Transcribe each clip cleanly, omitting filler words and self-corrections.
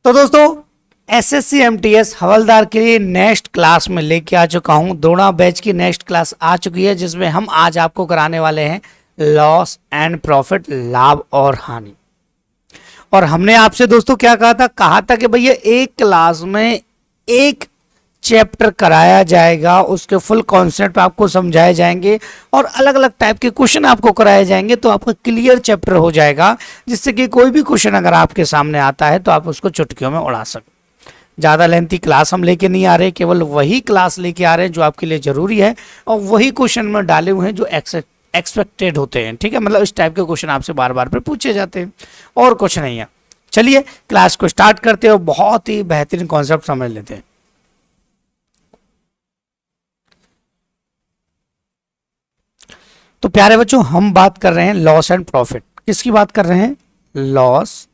तो दोस्तों SSC MTS हवलदार के लिए नेक्स्ट क्लास में लेके आ चुका हूं। द्रोणा बैच की नेक्स्ट क्लास आ चुकी है जिसमें हम आज आपको कराने वाले हैं लॉस एंड प्रॉफिट, लाभ और हानि। और हमने आपसे दोस्तों क्या कहा था कि भैया एक क्लास में एक चैप्टर कराया जाएगा, उसके फुल कॉन्सेप्ट आपको समझाए जाएंगे और अलग अलग टाइप के क्वेश्चन आपको कराए जाएंगे, तो आपका क्लियर चैप्टर हो जाएगा, जिससे कि कोई भी क्वेश्चन अगर आपके सामने आता है तो आप उसको चुटकियों में उड़ा सकते। ज़्यादा लेंथी क्लास हम लेके नहीं आ रहे, केवल वही क्लास लेके आ रहे हैं जो आपके लिए ज़रूरी है और वही क्वेश्चन में डाले हुए हैं जो एक्सपेक्टेड होते हैं। ठीक है, मतलब इस टाइप के क्वेश्चन आपसे बार बार पे पूछे जाते हैं और कुछ नहीं है। चलिए क्लास को स्टार्ट करते हैं और बहुत ही बेहतरीन कॉन्सेप्ट समझ लेते हैं। तो प्यारे बच्चों, हम बात कर रहे हैं लॉस एंड प्रॉफिट। किसकी बात कर रहे हैं? Loss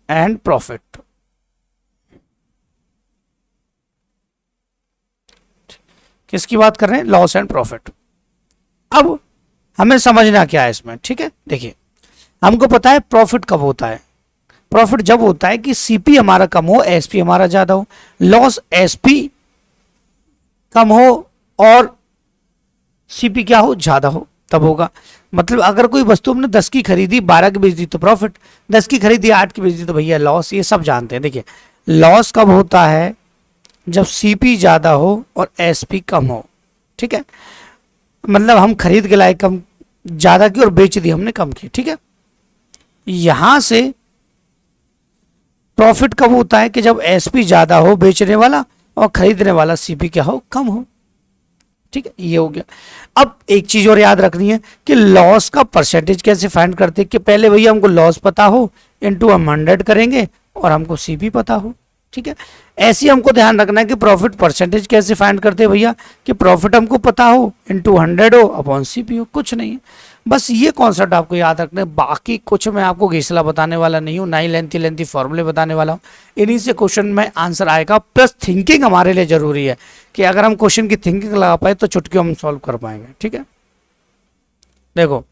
and profit. किसकी बात कर रहे हैं? Loss and profit. अब हमें समझना क्या है इसमें। ठीक है, देखिए हमको पता है प्रॉफिट कब होता है। प्रॉफिट जब होता है कि सीपी हमारा कम हो, एसपी हमारा ज्यादा हो। लॉस एसपी कम हो और सीपी क्या हो? ज्यादा हो, तब होगा। मतलब अगर कोई वस्तु हमने 10 की खरीदी 12 की बेच दी तो प्रॉफिट, 10 की खरीदी 8 की बेच दी तो भैया लॉस। ये सब जानते हैं। देखिए लॉस कब होता है? जब सीपी ज्यादा हो और एसपी कम हो। ठीक है, मतलब हम खरीद के लाए कम ज्यादा की और बेच दी हमने कम की। ठीक है, यहां से प्रॉफिट कब होता है? कि जब एसपी ज्यादा हो बेचने वाला और खरीदने वाला सीपी क्या हो? कम हो। ठीक है, ये हो गया। अब एक चीज और याद रखनी है कि लॉस का परसेंटेज कैसे फाइंड करते हैं कि पहले भैया हमको लॉस पता हो, इनटू हम 100 करेंगे और हमको सीपी पता हो। ठीक है, ऐसे ही हमको ध्यान रखना है कि प्रॉफिट परसेंटेज कैसे फाइंड करते हैं भैया कि प्रॉफिट हमको पता हो, इनटू 100 हो अपॉन सीपी हो। कुछ नहीं है, बस ये कॉन्सेप्ट आपको याद रखना है। बाकी कुछ मैं आपको घिसला बताने वाला नहीं हूँ, ना ही लेंथी फॉर्मूले बताने वाला हूँ। इन्हीं से क्वेश्चन में आंसर आएगा। प्लस थिंकिंग हमारे लिए जरूरी है कि अगर हम क्वेश्चन की थिंकिंग लगा पाए तो चुटकियों हम सॉल्व कर पाएंगे। ठीक है, देखो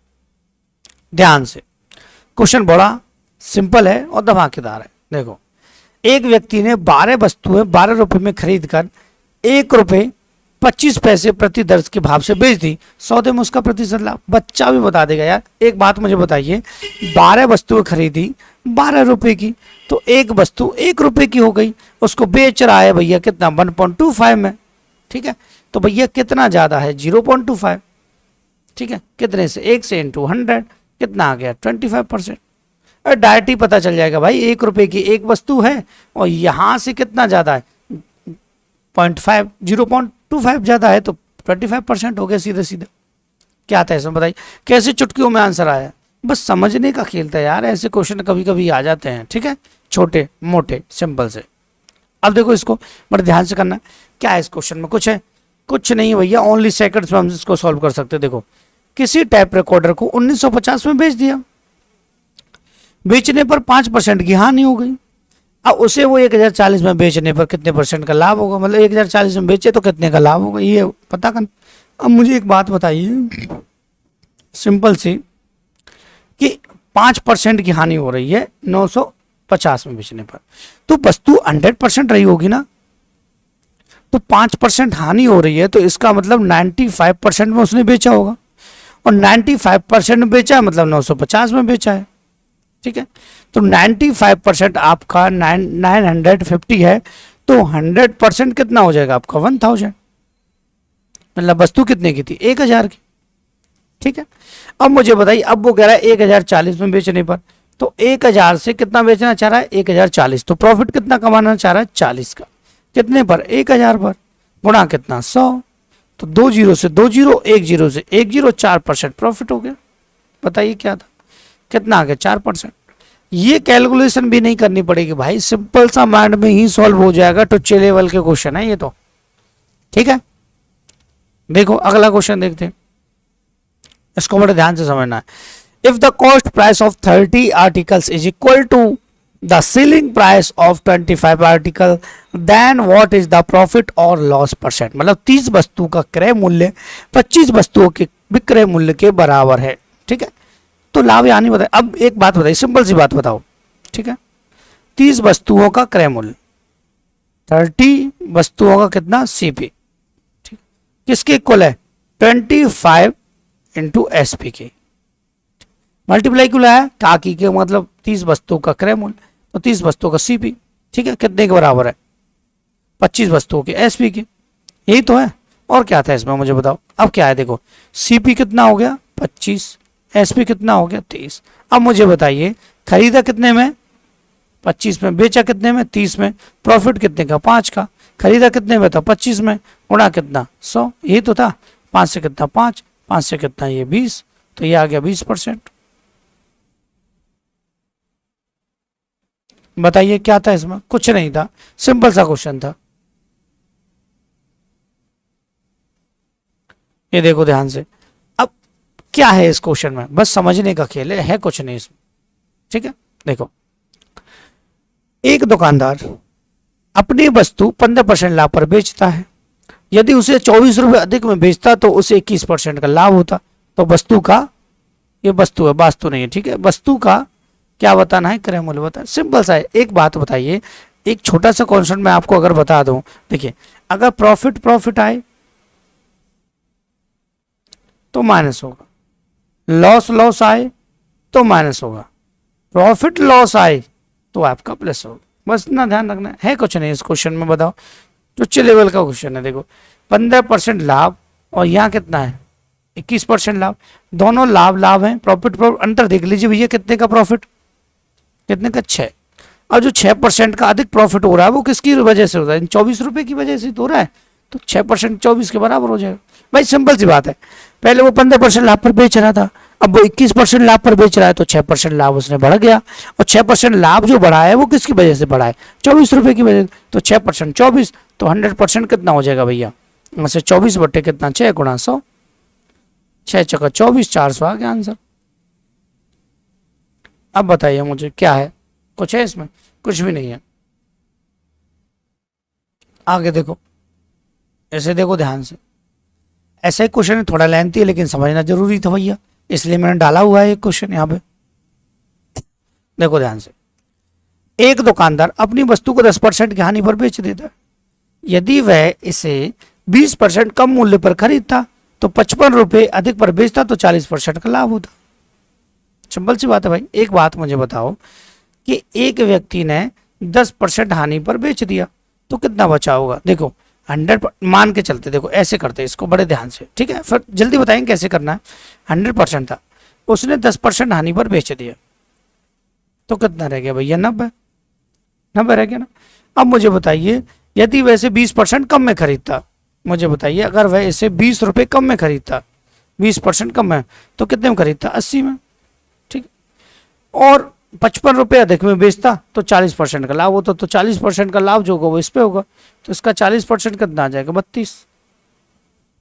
ध्यान से, क्वेश्चन बड़ा सिंपल है और धमाकेदार है। देखो, एक व्यक्ति ने 12 वस्तुएं 12 रुपए में खरीद कर 1 रुपए 25 पैसे प्रति दर्ज के भाव से बेच दी। सौदे में उसका प्रतिशत लाभ। बच्चा भी बता देगा यार। एक बात मुझे बताइए, 12 वस्तुएं खरीदी 12 रुपए की, तो एक वस्तु 1 रुपए की हो गई, उसको बेच रहा है भैया कितना? 1.25 में। ठीक है, तो भैया कितना ज्यादा है? 0.25। ठीक है, कितने से? 1 से इंटू 100 कितना आ गया? 25%। डायरेक्ट ही पता चल जाएगा भाई, 1 रुपए की एक वस्तु है और यहां से कितना ज्यादा है? 0.25 ज्यादा है, तो 25% हो गया सीधे सीधे। क्या था इसमें बताइए? कैसे चुटकियों में आंसर आया? बस समझने का खेल था यार, ऐसे क्वेश्चन कभी कभी आ जाते हैं। ठीक है, छोटे मोटे सिंपल से। अब देखो इसको बड़े ध्यान से करना। क्या है इस क्वेश्चन में? कुछ है? कुछ नहीं भैया, ओनली सेकंड्स में हम इसको सॉल्व कर सकते। देखो, किसी टैप रिकॉर्डर को 1950 में बेच दिया, बेचने पर 5% की हानि हो गई। अब उसे वो 1040 में बेचने पर कितने परसेंट का लाभ होगा? मतलब 1040 में बेचे तो कितने का लाभ होगा, ये पता कर। अब मुझे एक बात बताइए सिंपल सी, कि 5% की हानि हो रही है 950 में बेचने पर, तो वस्तु 100% रही होगी ना। तो 5% हानि हो रही है तो इसका मतलब 95% में उसने बेचा होगा, और 95% में बेचा मतलब 950 में बेचा है। ठीक है, तो 95% आपका 950 है, तो 100% कितना हो जाएगा आपका? 1000। मतलब वस्तु कितने की थी? 1000 की। ठीक है, अब मुझे बताइए, अब वो कह रहा है 1040 में बेचने पर, तो 1000 से कितना बेचना चाह रहा है? 1040। तो प्रॉफिट कितना कमाना चाह रहा है? 40 का। कितने पर? 1000 पर। गुणा कितना? 100। तो 2 जीरो से 2 जीरो, 1 जीरो से 1 जीरो, 4% प्रॉफिट हो गया। बताइए क्या था? कितना आ गया? 4%। ये कैलकुलेशन भी नहीं करनी पड़ेगी भाई, सिंपल सा माइंड में ही सॉल्व हो जाएगा। टुच्चे लेवल के क्वेश्चन है ये तो। ठीक है, देखो अगला क्वेश्चन देखते हैं, इसको बड़े ध्यान से समझना है। If the cost price of 30 articles is equal to the selling price of 25 article, then what is the profit और लॉस परसेंट। मतलब 30 वस्तु का क्रय मूल्य 25 वस्तुओं के विक्रय मूल्य के बराबर है। ठीक है, तो लाभ यानी बताए। अब एक बात बताइए, सिंपल सी बात बताओ। ठीक है, 30 वस्तुओं का क्रय मूल्य, 30 वस्तुओं का कितना सीपी, ठीक, किसके इक्वल है 25 इंटू एसपी के, मल्टीप्लाई क्यों लाया, ताकि के मतलब 30 वस्तुओं का क्रय मूल्य तो 30 वस्तुओं का सीपी, ठीक है, कितने के बराबर है 25 वस्तुओं के एसपी के, यही तो है। और क्या था इसमें मुझे बताओ। अब क्या है देखो, सीपी कितना हो गया 25, एसपी कितना हो गया 30। अब मुझे बताइए खरीदा कितने में 25 में, बेचा कितने में 30 में, प्रॉफिट कितने का 5 का, खरीदा कितने में था 25 में, गुणा कितना 100, यही तो था। 5 से कितना 5, 5 से कितना ये 20, तो ये आ गया 20%। बताइए क्या था इसमें, कुछ नहीं था, सिंपल सा क्वेश्चन था। ये देखो ध्यान से, अब क्या है इस क्वेश्चन में, बस समझने का खेल है कुछ नहीं इसमें, ठीक है। देखो एक दुकानदार अपनी वस्तु 15% लाभ पर बेचता है, यदि उसे 24 रुपए अधिक में बेचता तो उसे 21% का लाभ होता। तो वस्तु का, ये वस्तु है वास्तु नहीं है, ठीक है, वस्तु का क्या बताना है, क्रय मूल्य बताना, सिंपल सा है। एक बात बताइए, एक छोटा सा कॉन्सेप्ट मैं आपको अगर बता दूं, देखिए अगर प्रॉफिट आए तो माइनस होगा, लॉस आए तो माइनस होगा, प्रॉफिट लॉस आए तो आपका प्लस होगा, बस इतना ध्यान रखना है कुछ नहीं इस क्वेश्चन में। बताओ उच्च लेवल का क्वेश्चन है। देखो 15% लाभ और यहाँ कितना है 21% लाभ, दोनों लाभ हैं, प्रॉफिट अंतर देख लीजिए भैया, कितने का प्रॉफिट, कितने का 6। और जो 6% का अधिक प्रॉफिट हो रहा है वो किसकी वजह से हो रहा है, 24 रुपए की वजह से तो हो रहा है, तो 6% 24 के बराबर हो जाएगा। भाई सिंपल सी बात है, पहले वो 15% लाभ पर बेच रहा था, अब वो 21% लाभ पर बेच रहा है, तो 6% लाभ उसने बढ़ गया, और 6% लाभ जो बढ़ा है वो किसकी वजह से बढ़ा है 24 रुपए की वजह से, तो 6% 24, तो 100% कितना हो जाएगा भैया, वैसे 24 बट्टे कितना 6 गुणा 100, 6 चौका 24, 400 आ गया आंसर। अब बताइए मुझे क्या है, कुछ है इसमें, कुछ भी नहीं है। आगे देखो, ऐसे देखो ध्यान से, ऐसा ही क्वेश्चन थोड़ा लेंथी है लेकिन समझना जरूरी था भैया, इसलिए मैंने डाला हुआ है एक क्वेश्चन यहाँ पे। देखो ध्यान से, एक दुकानदार अपनी वस्तु को 10% की हानि पर बेच देता है, यदि वह इसे 20% कम मूल्य पर खरीदता तो 55 रुपए अधिक पर बेचता तो 40% का लाभ होता। सिंपल सी बात है भाई। एक बात मुझे बताओ कि एक व्यक्ति ने 10% हानि पर बेच दिया तो कितना बचा होगा। देखो 100 मान के चलते, देखो ऐसे करते हैं इसको बड़े ध्यान से, ठीक है, फिर जल्दी बताएंगे कैसे करना है। 100% था, उसने 10% हानि पर बेच दिया तो कितना रह गया भैया 90 रह गया ना। अब मुझे बताइए यदि वैसे 20% कम में खरीदता, मुझे बताइए अगर वह इसे 20 रुपये कम में खरीदता, 20% कम में, तो कितने में खरीदता 80 में, ठीक, और 55 रुपये अधिक में बेचता तो 40% का लाभ होता, तो 40% का लाभ जो होगा वो इस पे होगा, तो इसका 40% कितना आ जाएगा 32,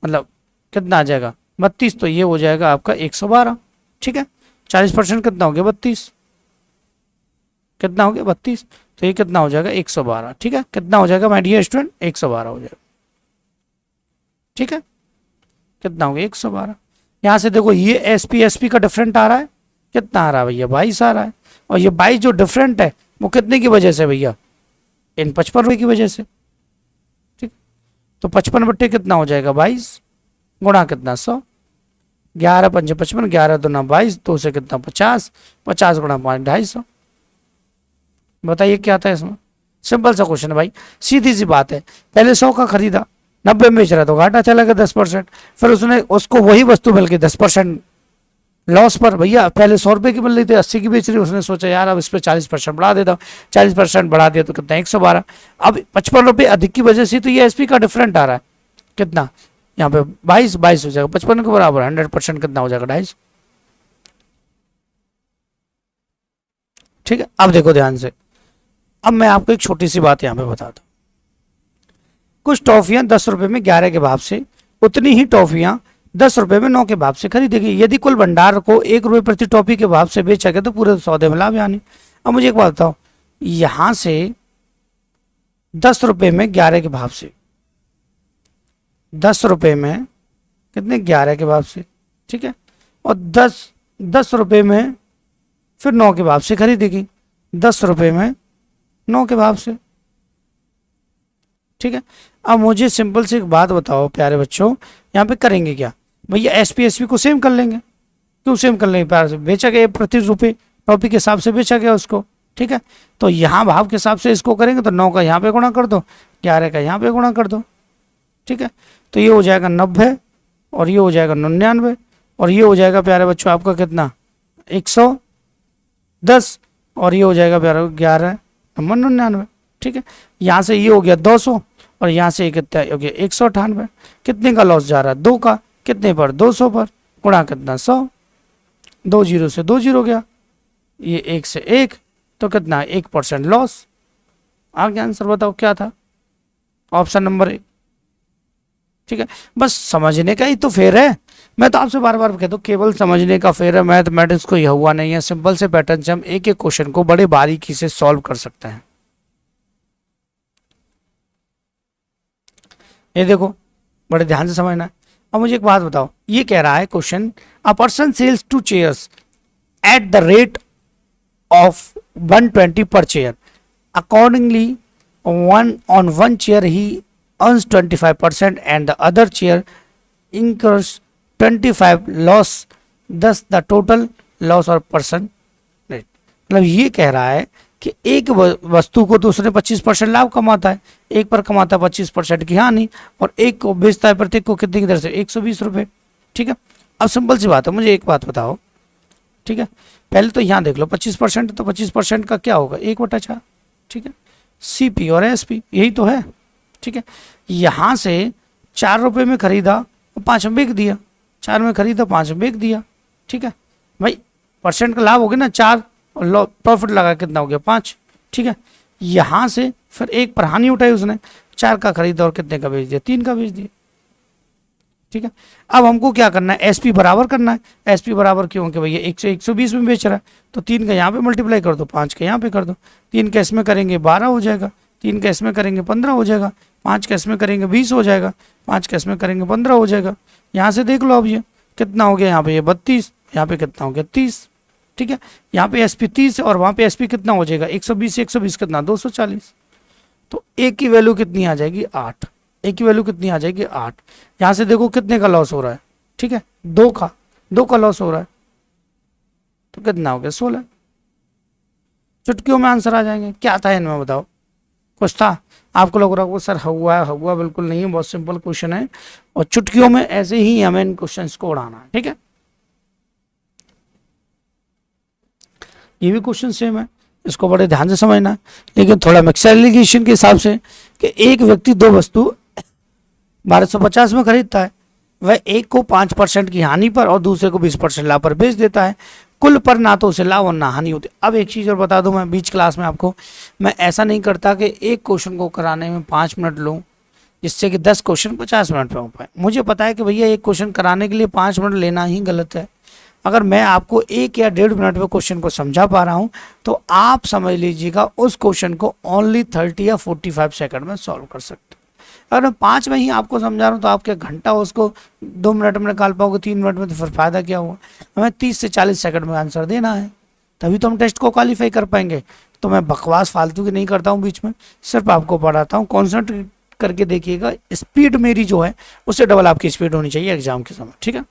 मतलब कितना आ जाएगा 32, तो ये हो जाएगा आपका 112, ठीक है। 40% कितना हो गया 32, कितना हो गया 32, तो ये कितना हो जाएगा 112, ठीक है, कितना हो जाएगा माय डियर स्टूडेंट 112 हो जाएगा, ठीक है, कितना हो गया 112। यहाँ से देखो ये एसपी का डिफरेंट आ रहा है, कितना आ रहा है भैया 22 आ रहा है, और ये 22 जो डिफरेंट है वो कितने की वजह से भैया, इन 55 रुपये की वजह से, ठीक, तो 55 बट्टे कितना हो जाएगा 22 गुणा कितना 100, 11 पंजे 55, 11 दूना 22, 2 से कितना 50, 50 गुणा 5 250। बताइए क्या था इसमें, सिंपल सा क्वेश्चन है भाई, सीधी सी बात है। पहले 100 का खरीदा, 90 में बेच रहा तो घाटा चला गया 10%, फिर उसने उसको वही वस्तु बल्कि 10% लॉस पर, भैया पहले 100 रुपये की मिल रही थी 80 की बेच रही, उसने सोचा यार अब इस पर 40% बढ़ा देता हूँ, 40% बढ़ा दिया तो कितना 112, अब 55 रुपये अधिक की वजह से तो ये एसपी का डिफरेंट आ रहा है, कितना यहाँ पे 22 हो जाएगा, 55 के बराबर 100% कितना हो जाएगा 250, ठीक है। अब देखो ध्यान से, अब मैं आपको एक छोटी सी बात यहाँ पे बताता हूँ, कुछ टॉफियां 10 रुपए में 11 के भाव से, उतनी ही टॉफियां 10 रुपए में 9 के भाव से खरीदेगी, यदि कुल भंडार को 1 रुपये प्रति टॉफी के भाव से बेचा गया तो पूरे सौदे में लाभ यानी। अब मुझे एक बात बताओ, यहां से 10 रुपए में 11 के भाव से, 10 रुपए में कितने 11 के भाव से, ठीक है, और 10 रुपए में फिर 9 के भाव से खरीदेगी, 10 रुपए में 9 के भाव से। ठीक है, अब मुझे सिंपल सी एक बात बताओ प्यारे बच्चों, यहाँ पे करेंगे क्या भैया, एसपी एसपी को सेम कर लेंगे। क्यों सेम कर लेंगे, प्यार से बेचा गया प्रति रुपये टॉपिक के हिसाब से बेचा गया उसको। ठीक है, तो यहाँ भाव के हिसाब से इसको करेंगे तो 9 का यहाँ पे गुणा कर दो, 11 का यहाँ पे गुणा कर दो। ठीक है, तो ये हो जाएगा 90 और ये हो जाएगा 99 और ये हो जाएगा प्यारे बच्चों आपका कितना 110 और ये हो जाएगा प्यारे 11 नंबर 99। ठीक है, यहाँ से ये हो गया 200 और यहाँ से कितना हो गया 198। कितने का लॉस जा रहा है, 2 का, कितने पर 200 पर, गुणा कितना 100, 2 जीरो से 2 जीरो गया, ये 1 से 1 तो कितना 1% लॉस। आगे आंसर बताओ क्या था, ऑप्शन नंबर ए। ठीक है, बस समझने का ही तो फेर है। मैं तो आपसे बार बार कहता हूँ केवल समझने का फेर है, मैथमेटिक्स को यह हुआ नहीं है। सिंपल से पैटर्न से हम एक एक क्वेश्चन को बड़े बारीकी से सॉल्व कर सकते हैं। ये देखो बड़े ध्यान से समझना। अब मुझे एक बात बताओ, ये कह रहा है question, a person sells 2 chairs at the rate of 120 per chair. Accordingly, on one chair he earns 25% and the other chair incurs 25 loss. Thus the total loss or person rate. मतलब ये कह रहा है कि एक वस्तु को तो उसने 25% लाभ कमाता है, एक पर कमाता है 25% की हानि, और एक को बेचता है प्रत्येक को कितने की दर से 120 रुपये। ठीक है, अब सिंपल सी बात है, मुझे एक बात बताओ। ठीक है, पहले तो यहाँ देख लो 25%, तो 25% का क्या होगा 1/4। ठीक है, सीपी और एसपी यही तो है। ठीक है, यहाँ से 4 रुपये में खरीदा और 5 में बेच दिया, 4 में खरीदा 5 में बेच दिया। ठीक है भाई, परसेंट का लाभ हो गया ना 4 और प्रॉफिट लगा कितना हो गया 5। ठीक है, यहाँ से फिर एक पर हानि उठाई उसने, 4 का खरीदा और कितने का बेच दिया 3 का बेच दिया। ठीक है, अब हमको क्या करना है, एसपी बराबर करना है। एसपी बराबर क्यों, कि भैया 120 में बेच रहा है तो 3 का यहाँ पे मल्टीप्लाई कर दो, 5 का यहाँ पे कर दो। 3 का इसमें करेंगे 12 हो जाएगा, 3 का इसमें करेंगे 15 हो जाएगा, 5 का इसमें करेंगे 20 हो जाएगा, 5 का इसमें करेंगे 15 हो जाएगा। यहाँ से देख लो अब ये कितना हो गया, यहाँ पे ये 32, यहाँ पे कितना हो गया 30। ठीक है, यहाँ पे एसपी 30 और वहाँ पे एसपी कितना हो जाएगा 120 से 120 कितना 240। तो ए की वैल्यू कितनी आ जाएगी 8। ए की वैल्यू कितनी आ जाएगी 8। यहाँ से देखो कितने का लॉस हो रहा है, ठीक है 2 का लॉस हो रहा है, तो कितना हो गया 16। चुटकियों में आंसर आ जाएंगे। क्या था इनमें बताओ, कुछ था? आपको लग रहा होगा सर हुआ बिल्कुल नहीं है, बहुत सिंपल क्वेश्चन है और चुटकियों में ऐसे ही हमें इन क्वेश्चंस को उड़ाना है। ठीक है, ये भी क्वेश्चन सेम है, इसको बड़े ध्यान से समझना है, लेकिन थोड़ा मिक्सर एलिगेशन के हिसाब से कि एक व्यक्ति 2 वस्तु 1250 में खरीदता है, वह एक को 5% की हानि पर और दूसरे को 20% लाभ पर बेच देता है। कुल पर ना तो उसे लाभ और ना हानि होती। अब एक चीज़ और बता दूं मैं बीच क्लास में आपको, मैं ऐसा नहीं करता कि एक क्वेश्चन को कराने में 5 मिनट लूँ जिससे कि 10 क्वेश्चन 50 मिनट में हो पाए। मुझे पता है कि भैया एक क्वेश्चन कराने के लिए 5 मिनट लेना ही गलत है। अगर मैं आपको 1 या 1.5 मिनट में क्वेश्चन को समझा पा रहा हूँ तो आप समझ लीजिएगा उस क्वेश्चन को ओनली 30 या 45 सेकंड में सॉल्व कर सकते हो। अगर मैं 5 में ही आपको समझा रहा हूँ तो आप क्या घंटा उसको 2 मिनट में निकाल पाओगे, 3 मिनट में, तो फिर फायदा क्या हुआ? हमें 30 से 40 सेकंड में आंसर देना है, तभी तो हम टेस्ट को क्वालिफाई कर पाएंगे। तो मैं बकवास फालतू की नहीं करता हूँ, बीच में सिर्फ आपको पढ़ाता हूँ। कॉन्सेंट्रेट करके देखिएगा, स्पीड मेरी जो है उससे डबल आपकी स्पीड होनी चाहिए एग्जाम के समय। ठीक है,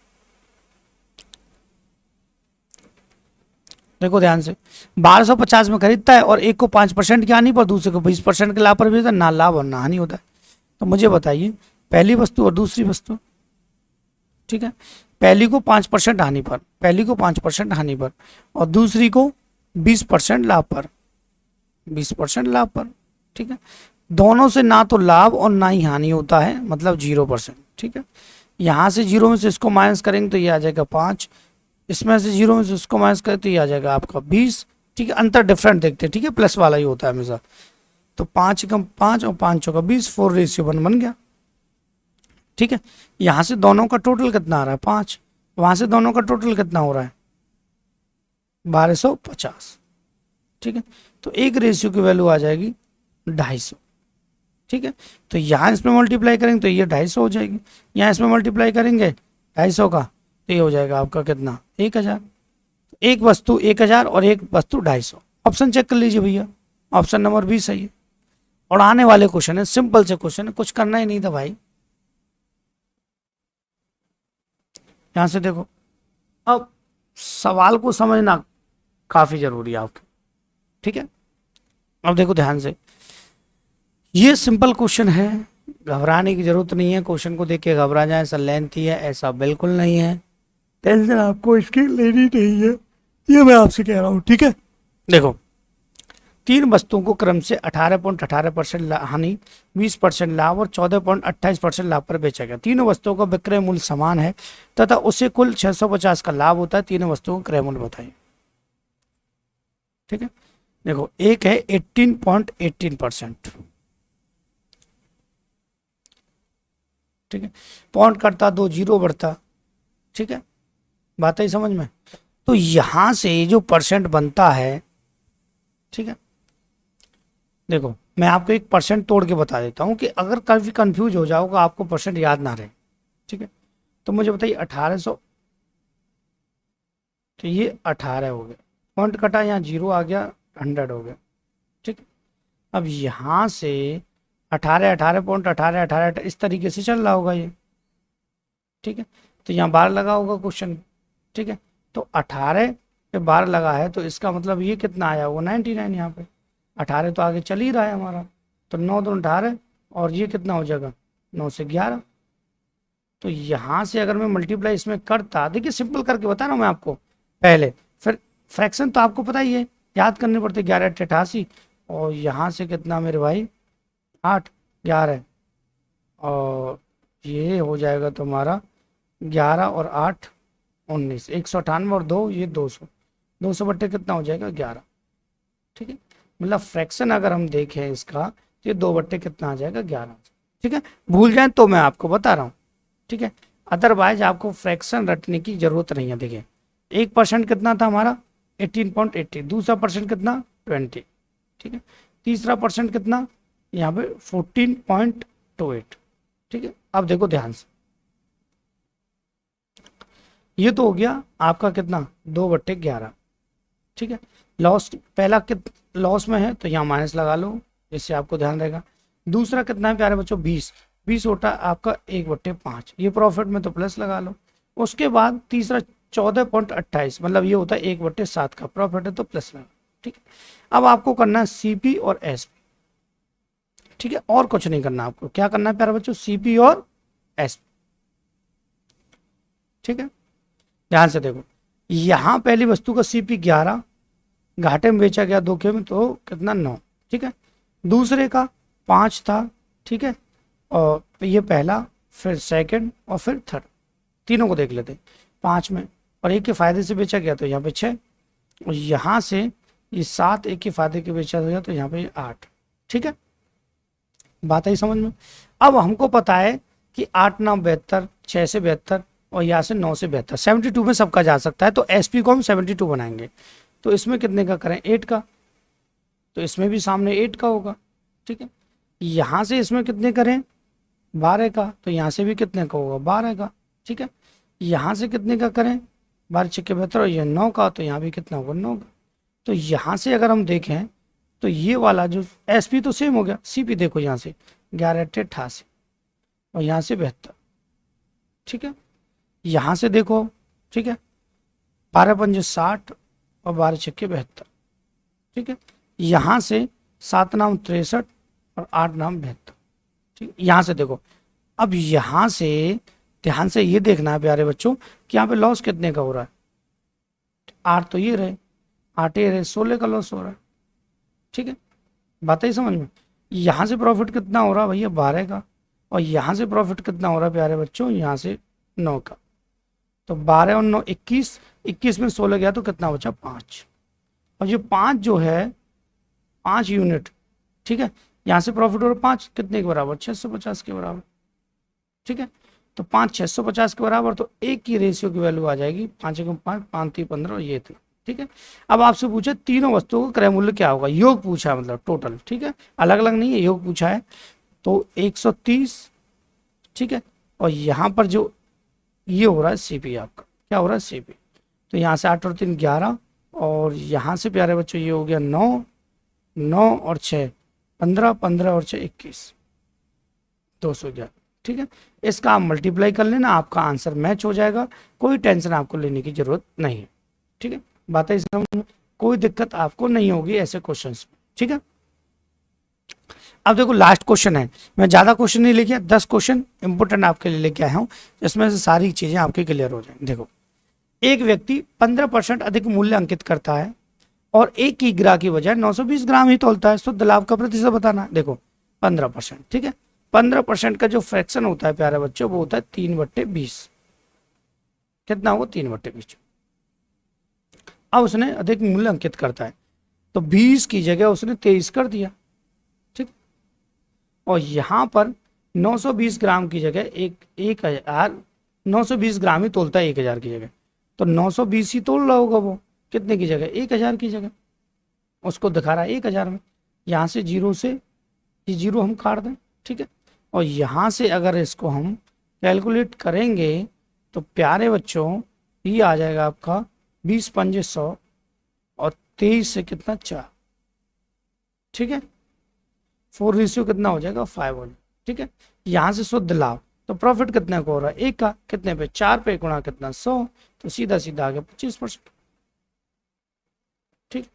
देखो ध्यान से, 1250 में खरीदता है और एक को 5% की हानि पर दूसरे को 20% के लाभ पर बेचता है, ना लाभ और ना हानि होता है। तो मुझे बताइए पहली वस्तु और दूसरी वस्तु, ठीक है, पहली को 5% हानि पर, पहली को 5% हानि पर और दूसरी को 20% लाभ पर, 20% लाभ पर। ठीक है, दोनों से ना तो लाभ और ना ही हानि होता है, मतलब 0%। ठीक है, यहाँ से 0 में से इसको माइनस करेंगे तो ये आ जाएगा 5, इसमें से 0 में से इसको माइनस करें तो ये आ जाएगा आपका 20। ठीक है, अंतर डिफरेंट देखते हैं, ठीक है, प्लस वाला ही होता है हमेशा। तो 5 कम 5 और 5 का 20, 4:1 बन गया। ठीक है, यहाँ से दोनों का टोटल कितना आ रहा है 5, वहाँ से दोनों का टोटल कितना हो रहा है 1250। ठीक है, तो एक रेशियो की वैल्यू आ जाएगी 250। ठीक है, तो यहाँ इसमें मल्टीप्लाई करेंगे तो ये 250 हो जाएगी, यहाँ इसमें मल्टीप्लाई करेंगे 250 का तो ये हो जाएगा आपका कितना 1000। एक वस्तु 1000 और एक वस्तु 250। ऑप्शन चेक कर लीजिए भैया, ऑप्शन नंबर बी सही है। और आने वाले क्वेश्चन है, सिंपल से क्वेश्चन है, कुछ करना ही नहीं था भाई। यहां से देखो, अब सवाल को समझना काफी जरूरी है आपके, ठीक है। अब देखो ध्यान से, ये सिंपल क्वेश्चन है, घबराने की जरूरत नहीं है। क्वेश्चन को देख के घबरा जाए सर लेंथी है, ऐसा बिल्कुल नहीं है। टेंशन आपको इसकी लेनी नहीं है, ये मैं आपसे कह रहा हूं, ठीक है। देखो, तीन वस्तुओं को क्रम से 18.18% हानि, 20% लाभ और 14.28% लाभ पर बेचा गया। तीनों वस्तुओं का विक्रय मूल्य समान है तथा उसे कुल 650 का लाभ होता है। तीनों वस्तुओं का क्रय मूल्य बताइए, ठीक है। देखो, एक है 18.18%, ठीक है। पॉइंट करता 2 जीरो बढ़ता, ठीक है, बात है समझ में। तो यहां से जो परसेंट बनता है, ठीक है, देखो मैं आपको एक परसेंट तोड़ के बता देता हूं कि अगर कभी कंफ्यूज हो जाओगे, आपको परसेंट याद ना रहे, ठीक है। तो मुझे बताइए 1800, तो ये 18 हो गया, पॉइंट कटा, यहाँ जीरो आ गया, 100 हो गया, ठीक है। अब यहां से 18 18.18 इस तरीके से चल रहा होगा ये, ठीक है। तो यहाँ 12 लगा होगा क्वेश्चन, ठीक है। तो 18 पे 12 लगा है, तो इसका मतलब ये कितना आया होगा 99। यहाँ पे 18 तो आगे चल ही रहा है हमारा, तो 9 दूनी 18 और ये कितना हो जाएगा 9 से 11। तो यहाँ से अगर मैं मल्टीप्लाई इसमें करता, देखिए सिंपल करके बता रहा हूँ मैं आपको पहले, फिर फ्रैक्शन तो आपको पता ही है, याद करने पड़ते, 11 8 88, और यहाँ से कितना मेरे भाई 8 11, और ये हो जाएगा तुम्हारा 11 और 8 19, 198 और 2 ये 200, 200 बट्टे कितना हो जाएगा 11, ठीक है। मतलब फ्रैक्शन अगर हम देखें इसका, तो ये 2 बट्टे कितना आ जाएगा 11, ठीक है। भूल जाए तो मैं आपको बता रहा हूँ, ठीक है। अदरवाइज आपको फ्रैक्शन रटने की जरूरत नहीं है। देखिए 1% कितना था हमारा 18.80, दूसरा परसेंट कितना 20, ठीक है, तीसरा परसेंट कितना यहाँ पे 14.28, ठीक है। अब देखो ध्यान से, ये तो हो गया आपका कितना 2/11, ठीक है। लॉस पहला लॉस में है तो यहाँ माइनस लगा लो, इससे आपको ध्यान रहेगा। दूसरा कितना है प्यारे बच्चों 20 होता है आपका 1/5, ये प्रॉफिट में तो प्लस लगा लो। उसके बाद तीसरा 14.28, मतलब ये होता है 1/7 का प्रॉफिट है तो प्लस लगा, ठीक है। अब आपको करना है सीपी और एसपी, ठीक है, और कुछ नहीं करना। आपको क्या करना है प्यारे बच्चों, सीपी और एसपी, ठीक है। ध्यान से देखो, यहां पहली वस्तु का सीपी 11, घाटे में बेचा गया 2 के में, तो कितना 9, ठीक है। दूसरे का 5 था, ठीक है, और ये पहला, फिर सेकंड और फिर थर्ड, तीनों को देख लेते। 5 में और एक के फायदे से बेचा गया तो यहाँ पे 6, और यहाँ से ये 7 एक के फायदे के बेचा गया तो यहाँ पे 8, ठीक है, बात आई समझ में। अब हमको पता है कि 8 9 72, 6 से 72 और यहाँ से 9 से 72, 72 में सबका जा सकता है, तो एसपी को हम 72 बनाएंगे। तो इसमें कितने का करें 8 का, तो इसमें भी सामने 8 का होगा, ठीक है। यहाँ से इसमें कितने करें 12 का, तो यहाँ से भी कितने का होगा 12 का, ठीक है। यहाँ से कितने का करें 12 6 72 और ये 9 का, तो यहाँ भी कितना होगा 9 का। तो यहाँ से अगर हम देखें तो ये वाला जो एसपी तो सेम हो गया, सीपी देखो यहाँ से 11 8 88 और यहाँ से 72, ठीक है। यहाँ से देखो, ठीक है, 12 5 60 और 12 6 72, ठीक है। यहाँ से 7 9 63 और 8 9 72, ठीक। यहाँ से देखो, अब यहाँ से ध्यान से ये देखना है प्यारे बच्चों कि यहाँ पे लॉस कितने का हो रहा है, 8 तो ये रहे, 8 ये रहे, 16 का लॉस हो रहा है, ठीक है, बात ही समझ में। यहाँ से प्रॉफिट कितना हो रहा है भैया 12 का, और यहाँ से प्रॉफिट कितना हो रहा है प्यारे बच्चों यहाँ से 9 का। तो 12 और 9 21, 21 में 16 गया तो कितना बचा 5। अब ये 5 जो है 5 यूनिट, ठीक है, यहाँ से प्रॉफिट हो रहा है 5 कितने के बराबर 650 के बराबर, ठीक है। तो 5 650 के बराबर, तो एक की रेशियो की वैल्यू आ जाएगी 5 1 5 5 3 15 और ये थी, ठीक है। अब आपसे पूछे तीनों वस्तुओं का क्रय मूल्य क्या होगा, योग पूछा है मतलब टोटल, ठीक है, अलग अलग नहीं है, योग पूछा है। तो 130, ठीक है, और यहाँ पर जो ये हो रहा है सीपी, आपका क्या हो रहा है सीपी, तो यहाँ से 8 और 3 11, और यहाँ से प्यारे बच्चों ये हो गया 9, 9 और 6 15, 15 और 6 21, 211। ठीक है, इसका आप मल्टीप्लाई कर लेना, आपका आंसर मैच हो जाएगा, कोई टेंशन आपको लेने की जरूरत नहीं है। ठीक है, बातें समझ में, कोई दिक्कत आपको नहीं होगी ऐसे क्वेश्चंस में। ठीक है, अब देखो लास्ट क्वेश्चन है, मैं ज़्यादा क्वेश्चन नहीं लेके, 10 क्वेश्चन इंपोर्टेंट आपके लिए लेके आया हूँ, जिसमें से सारी चीज़ें आपकी क्लियर हो जाएंगी। देखो, एक व्यक्ति 15% अधिक मूल्य अंकित करता है और एक की ग्राह की बजाय 920 ग्राम ही तोलता है, शुद्ध लाभ का प्रतिशत बताना है। देखो 15%, ठीक है, 15% का जो फ्रैक्शन होता है प्यारे बच्चों, वो होता है 3/20। कितना होगा? 3/20। अब उसने अधिक मूल्य अंकित करता है, तो 20 की जगह उसने 23 कर दिया। ठीक, और यहां पर 920 ग्राम की जगह 1000, 920 ग्राम ही तोलता है 1000 की जगह, तो 920 ही तोल रहा होगा वो, कितने की जगह? 1000 की जगह, उसको दिखा रहा है 1000 में। यहाँ से जीरो से ये जीरो हम काट दें, ठीक है, और यहाँ से अगर इसको हम कैलकुलेट करेंगे तो प्यारे बच्चों ये आ जाएगा आपका 20 पंजे 100 और 23 से कितना 4। ठीक है, 4 रेशियो कितना हो जाएगा? 5 हो जाएगा। ठीक है, यहाँ से शुद्ध लाभ, तो प्रॉफिट कितने को हो रहा है? 1 का, कितने पे? 4 पे, गुणा कितना? 100, तो सीधा सीधा आ गया 25%। ठीक,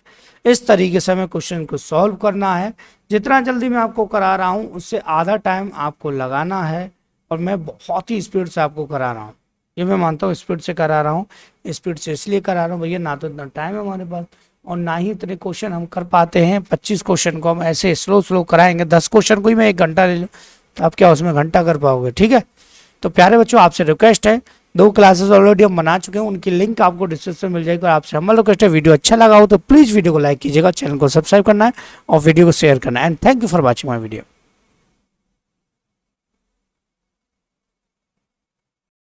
इस तरीके से हमें क्वेश्चन को सॉल्व करना है। जितना जल्दी मैं आपको करा रहा हूँ उससे आधा टाइम आपको लगाना है, और मैं बहुत ही स्पीड से आपको करा रहा हूँ, ये मैं मानता हूँ स्पीड से करा रहा हूँ। स्पीड से इसलिए करा रहा हूँ भैया, ना तो इतना टाइम है हमारे पास और ना ही इतने क्वेश्चन हम कर पाते हैं। 25 क्वेश्चन को हम ऐसे स्लो स्लो कराएंगे, 10 क्वेश्चन को ही मैं 1 घंटा ले लूँ तो आप क्या उसमें घंटा कर पाओगे? ठीक है, तो प्यारे बच्चों आपसे रिक्वेस्ट है, 2 क्लासेस ऑलरेडी हम बना चुके हैं, उनकी लिंक आपको डिस्क्रिप्शन में मिल जाएगी। और आपसे हमारा रिक्वेस्ट है, वीडियो अच्छा लगा हो तो प्लीज़ वीडियो को लाइक कीजिएगा, चैनल को सब्सक्राइब करना है और वीडियो को शेयर करना है। And thank you for watching my video.